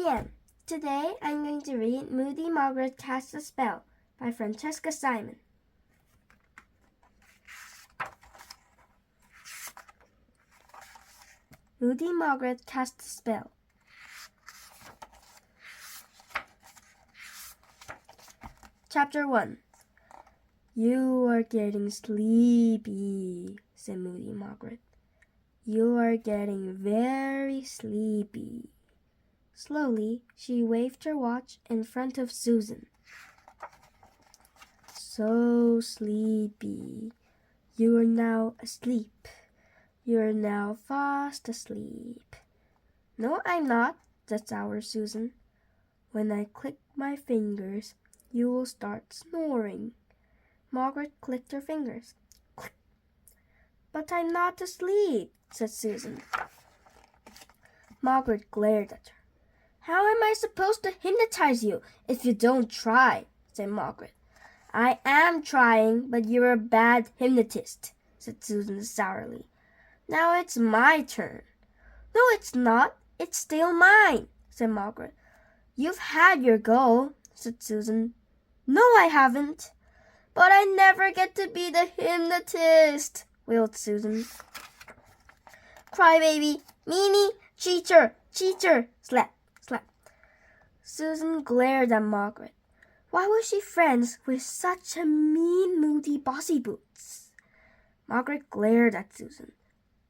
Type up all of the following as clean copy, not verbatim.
am. Today I'm going to read Moody Margaret Casts a Spell by Francesca Simon. Moody Margaret Casts a Spell. Chapter 1. You are getting sleepy, said Moody Margaret. You are getting very sleepy. Slowly, she waved her watch in front of Susan. So sleepy. You are now asleep. You are now fast asleep. No, I'm not, said sour Susan. When I click my fingers, you will start snoring. Margaret clicked her fingers. Click. But I'm not asleep, said Susan. Margaret glared at her. How am I supposed to hypnotize you if you don't try, said Margaret. I am trying, but you're a bad hypnotist, said Susan sourly. Now it's my turn. No, it's not. It's still mine, said Margaret. You've had your go, said Susan. No, I haven't. But I never get to be the hypnotist, wailed Susan. Crybaby, meanie, cheater, slap, slap. Susan glared at Margaret. Why was she friends with such a mean, moody bossy boots? Margaret glared at Susan.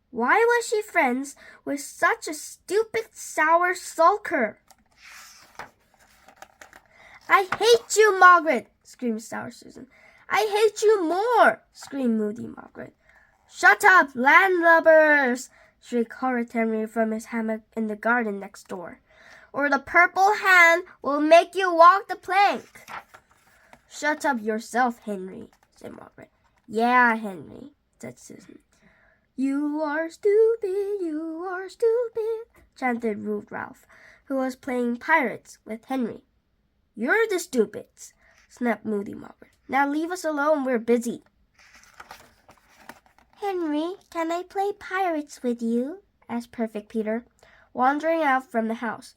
Why was she friends with such a stupid, sour sulker? I hate you, Margaret, screamed sour Susan. I hate you more, screamed Moody Margaret. Shut up, landlubbers, shrieked Horrid Henry from his hammock in the garden next door, or the purple hand will make you walk the plank. Shut up yourself, Henry, said Margaret. Yeah, Henry, said Susan. You are stupid, chanted rude Ralph, who was playing pirates with Henry. You're the stupids, snapped Moody Margaret. Now leave us alone, we're busy. Henry, can I play pirates with you? Asked Perfect Peter, wandering out from the house.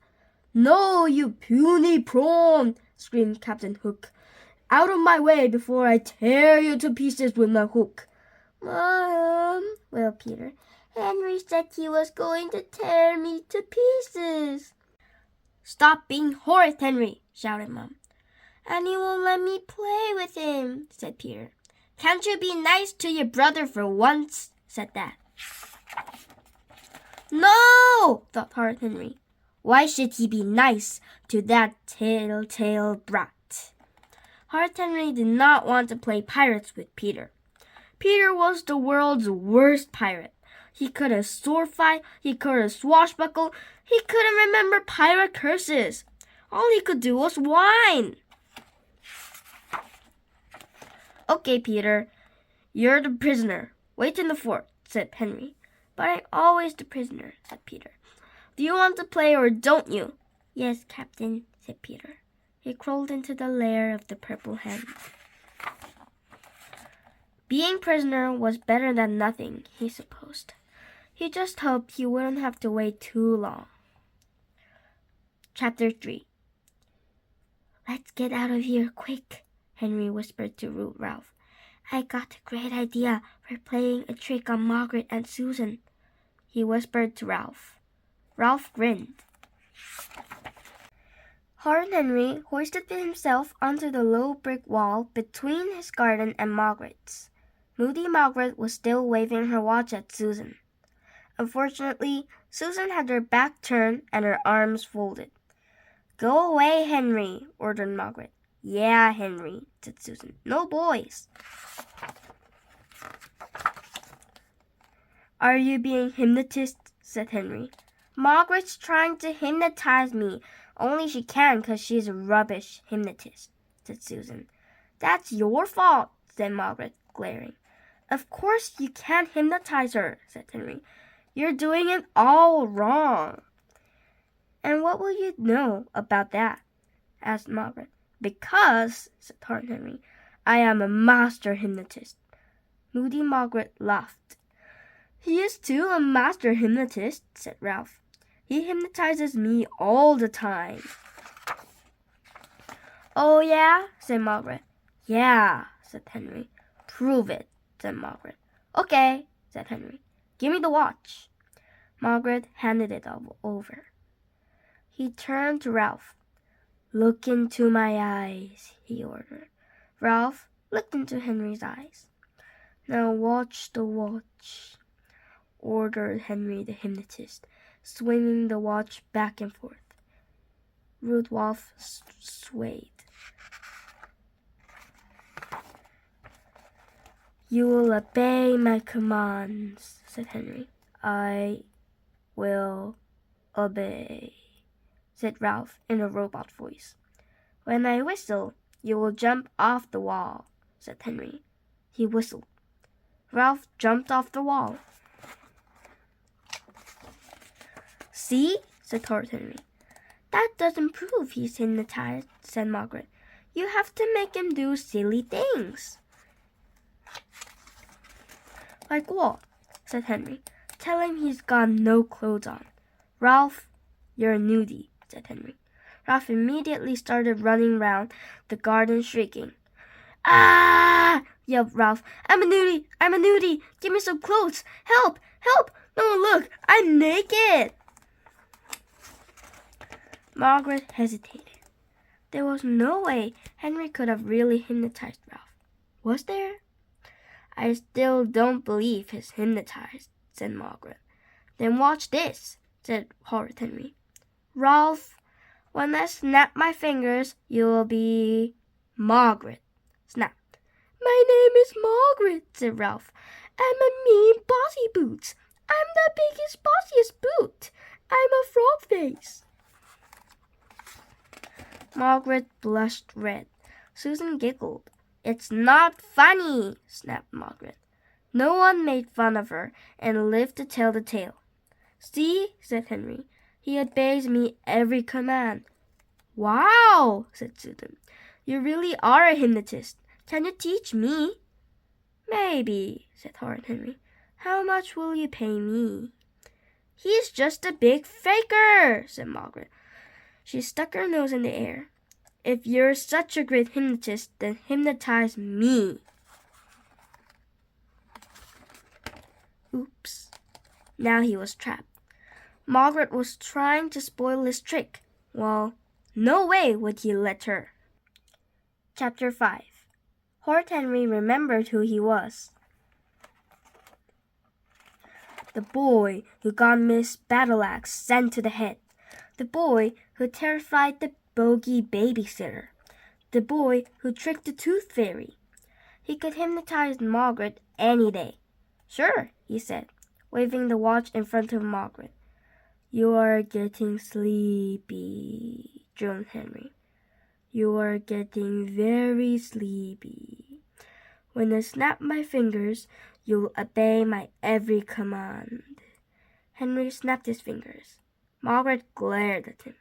No, you puny prawn, screamed Captain Hook. Out of my way before I tear you to pieces with my hook. Mom, wailed Peter. Henry said he was going to tear me to pieces. Stop being horrid, Henry, shouted Mom. And he won't let me play with him, said Peter. Can't you be nice to your brother for once, said Dad. No, thought Horrid Henry. Why should he be nice to that telltale brat? Horrid Henry did not want to play pirates with Peter. Peter was the world's worst pirate. He couldn't sword fight, he couldn't swashbuckle, he couldn't remember pirate curses. All he could do was whine. Okay, Peter, you're the prisoner. Wait in the fort, said Henry. But I'm always the prisoner, said Peter. Do you want to play or don't you? Yes, Captain, said Peter. He crawled into the lair of the purple hen. Being prisoner was better than nothing, he supposed. He just hoped he wouldn't have to wait too long. Chapter 3. Let's get out of here quick, Henry whispered to Rude Ralph. I got a great idea for playing a trick on Margaret and Susan, he whispered to Ralph. Ralph grinned. Horrid Henry hoisted himself onto the low brick wall between his garden and Margaret's. Moody Margaret was still waving her watch at Susan. Unfortunately, Susan had her back turned and her arms folded. Go away, Henry, ordered Margaret. Yeah, Henry, said Susan. No boys. Are you being hypnotized? Said Henry. Margaret's trying to hypnotize me. Only she can 'cause she's a rubbish hypnotist, said Susan. That's your fault, said Margaret, glaring. Of course you can't hypnotize her, said Henry. You're doing it all wrong. And what will you know about that? Asked Margaret. Because, said Horrid Henry, I am a master hypnotist. Moody Margaret laughed. He is too a master hypnotist, said Ralph. He hypnotizes me all the time. Oh, yeah? Said Margaret. Yeah, said Henry. Prove it, said Margaret. Okay, said Henry. Give me the watch. Margaret handed it over. He turned to Ralph. Look into my eyes, he ordered. Ralph looked into Henry's eyes. Now watch the watch, ordered Henry the hypnotist, swinging the watch back and forth. Rudolph swayed. You will obey my commands, said Henry. I will obey, said Ralph in a robot voice. When I whistle, you will jump off the wall, said Henry. He whistled. Ralph jumped off the wall. See, said Horrid Henry. That doesn't prove he's hypnotized, said Margaret. You have to make him do silly things. Like what? Said Henry. Tell him he's got no clothes on. Ralph, you're a nudie, said Henry. Ralph immediately started running round the garden shrieking. Ah! Yelled Ralph. I'm a nudie! I'm a nudie! Give me some clothes! Help! Help! No, look! I'm naked! Margaret hesitated. There was no way Henry could have really hypnotized Ralph. Was there? I still don't believe he's hypnotized, said Margaret. Then watch this, said Horrid Henry. Ralph, when I snap my fingers, you will be Margaret. Snap. My name is Margaret, said Ralph. I'm a mean bossy boots. I'm the biggest, bossiest boot. I'm a frog face. Margaret blushed red. Susan giggled. It's not funny, snapped Margaret. No one made fun of her and lived to tell the tale. See, said Henry, he obeys me every command. Wow, said Susan. You really are a hypnotist. Can you teach me? Maybe, said Horrid Henry. How much will you pay me? He's just a big faker, said Margaret. She stuck her nose in the air. If you're such a great hypnotist, then hypnotize me. Oops. Now he was trapped. Margaret was trying to spoil his trick. Well, no way would he let her. Chapter 5. Horrid Henry remembered who he was. The boy who got Miss Battleaxe sent to the head. The boy who terrified the bogey babysitter. The boy who tricked the tooth fairy. He could hypnotize Margaret any day. Sure, he said, waving the watch in front of Margaret. You are getting sleepy, droned Henry. You are getting very sleepy. When I snap my fingers, you'll obey my every command. Henry snapped his fingers. Margaret glared at him.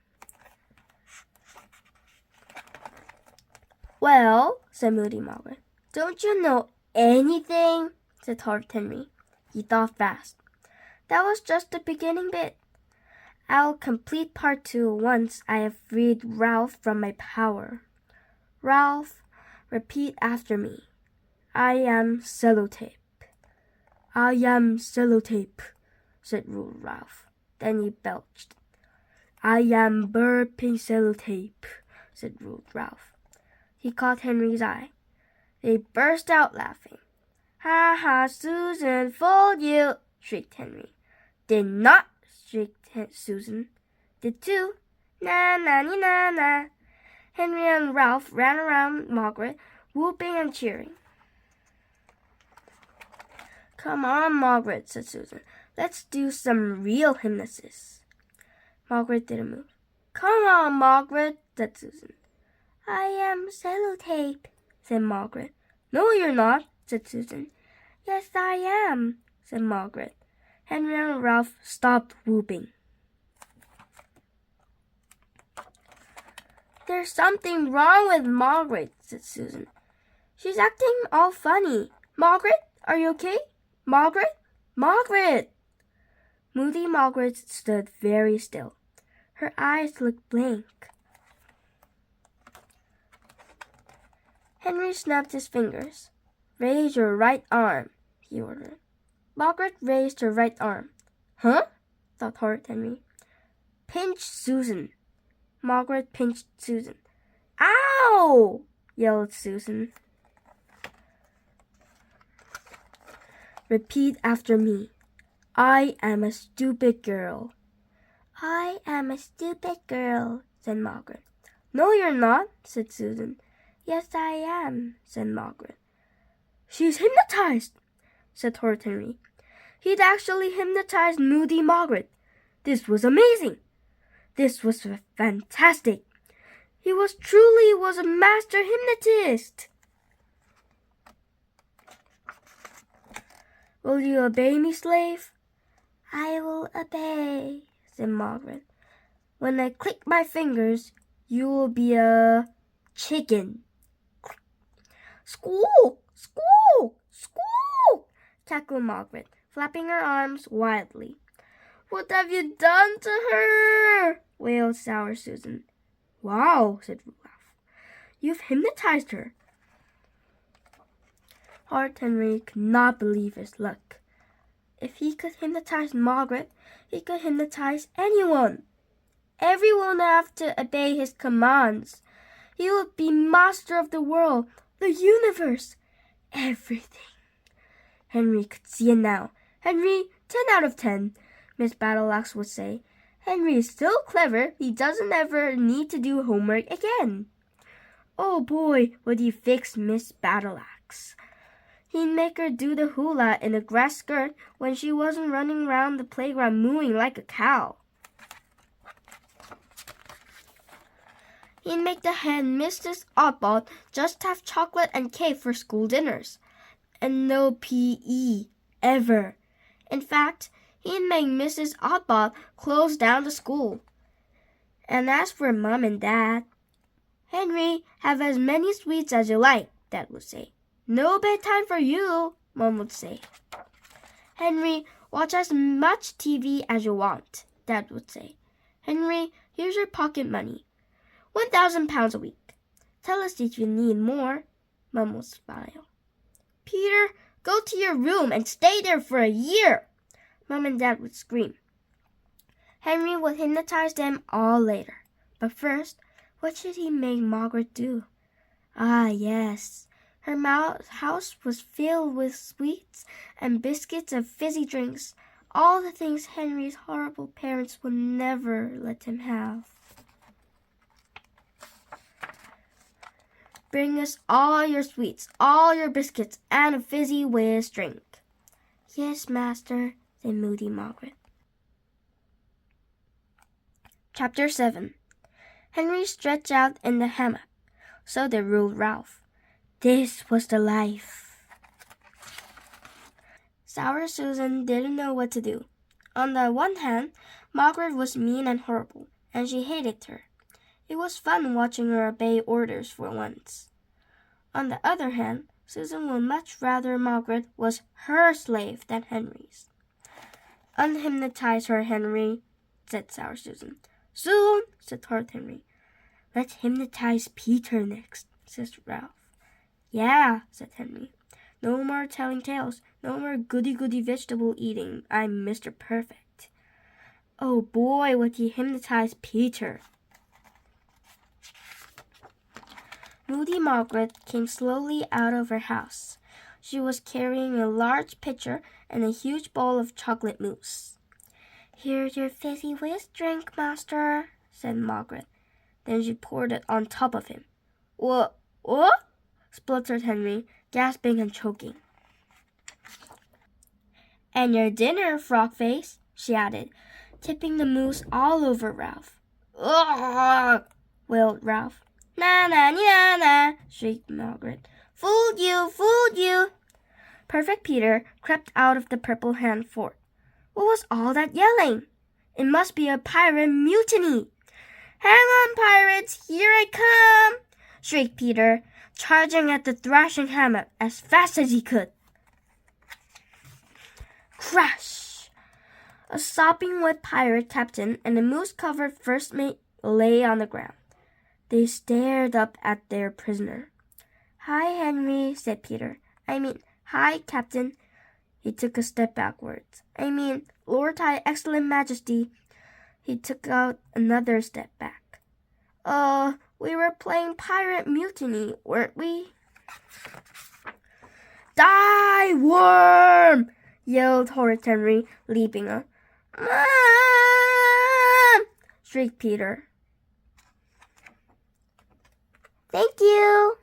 Well, said Moody Margaret, don't you know anything? Said Horrid Henry. He thought fast. That was just the beginning bit. I'll complete part 2 once I have freed Ralph from my power. Ralph, repeat after me. I am sellotape. I am sellotape, said rude Ralph. Then he belched. I am burping sellotape, said rude Ralph. He caught Henry's eye. They burst out laughing. Ha ha, Susan, fooled you, shrieked Henry. Did not, shrieked Susan. Did too. Na na ni na na. Henry and Ralph ran around Margaret, whooping and cheering. Come on, Margaret, said Susan. Let's do some real hypnosis. Margaret didn't move. Come on, Margaret, said Susan. I am sellotape, said Margaret. No, you're not, said Susan. Yes, I am, said Margaret. Henry and Ralph stopped whooping. There's something wrong with Margaret, said Susan. She's acting all funny. Margaret, are you okay? Margaret? Margaret! Moody Margaret stood very still. Her eyes looked blank. Henry snapped his fingers. "Raise your right arm," he ordered. Margaret raised her right arm. "Huh?" thought Horrid Henry. "Pinch Susan." Margaret pinched Susan. "Ow!" yelled Susan. "Repeat after me. I am a stupid girl." "I am a stupid girl," said Margaret. "No, you're not," said Susan. "Yes, I am," said Margaret. "She's hypnotized," said Horrid Henry. He'd actually hypnotized Moody Margaret. This was amazing. This was fantastic. He truly was a master hypnotist. "Will you obey me, slave?" "I will obey," said Margaret. "When I click my fingers, you will be a chicken." "Squawk! Squawk! Squawk!" cackled Margaret, flapping her arms wildly. "What have you done to her?" wailed Sour Susan. "Wow," said Ralph. "You've hypnotized her." Horrid Henry could not believe his luck. If he could hypnotize Margaret, he could hypnotize anyone. Everyone would have to obey his commands. He would be master of the world, the universe, everything. Henry could see it now. "Henry, 10 out of 10, Miss Battleaxe would say. "Henry is so clever, he doesn't ever need to do homework again." Oh boy, would he fix Miss Battleaxe. He'd make her do the hula in a grass skirt when she wasn't running around the playground mooing like a cow. He'd make the head Mrs. Oddball just have chocolate and cake for school dinners. And no PE, ever. In fact, he'd make Mrs. Oddball close down the school. And as for Mom and Dad, "Henry, have as many sweets as you like," Dad would say. "No bedtime for you," Mom would say. "Henry, watch as much TV as you want," Dad would say. "Henry, here's your pocket money. 1,000 pounds a week. Tell us if you need more," Mom would smile. "Peter, go to your room and stay there for a year," Mom and Dad would scream. Henry would hypnotize them all later. But first, what should he make Margaret do? Ah, yes. Her house was filled with sweets and biscuits and fizzy drinks, all the things Henry's horrible parents would never let him have. "Bring us all your sweets, all your biscuits, and a fizzy whiz drink." "Yes, master," said Moody Margaret. Chapter 7. Henry stretched out in the hammock. So did ruled Ralph. This was the life. Sour Susan didn't know what to do. On the one hand, Margaret was mean and horrible, and she hated her. It was fun watching her obey orders for once. On the other hand, Susan would much rather Margaret was her slave than Henry's. "Unhypnotize her, Henry," said Sour Susan. "Soon," said Horrid Henry. "Let's hypnotize Peter next," said Ralph. "Yeah," said Henry. "No more telling tales. No more goody-goody vegetable eating. I'm Mr. Perfect." Oh boy, would he hypnotize Peter. Moody Margaret came slowly out of her house. She was carrying a large pitcher and a huge bowl of chocolate mousse. "Here's your fizzy whiz drink, master," said Margaret. Then she poured it on top of him. What? Spluttered Henry, gasping and choking. "And your dinner, Frogface," she added, tipping the mousse all over Ralph. "Ugh!" wailed Ralph. "Na na na na!" shrieked Margaret. "Fooled you! Fooled you!" Perfect Peter crept out of the purple hand fort. What was all that yelling? It must be a pirate mutiny. "Hang on, pirates! Here I come!" shrieked Peter, charging at the thrashing hammock as fast as he could. Crash! A sopping wet pirate captain and a moose-covered first mate lay on the ground. They stared up at their prisoner. "Hi, Henry," said Peter. "Hi, Captain." He took a step backwards. Lord High Excellent Majesty." He took out another step back. We were playing Pirate Mutiny, weren't we?" "Die, worm!" yelled Horrid Henry, leaping up. "Mom!" shrieked Peter. Thank you.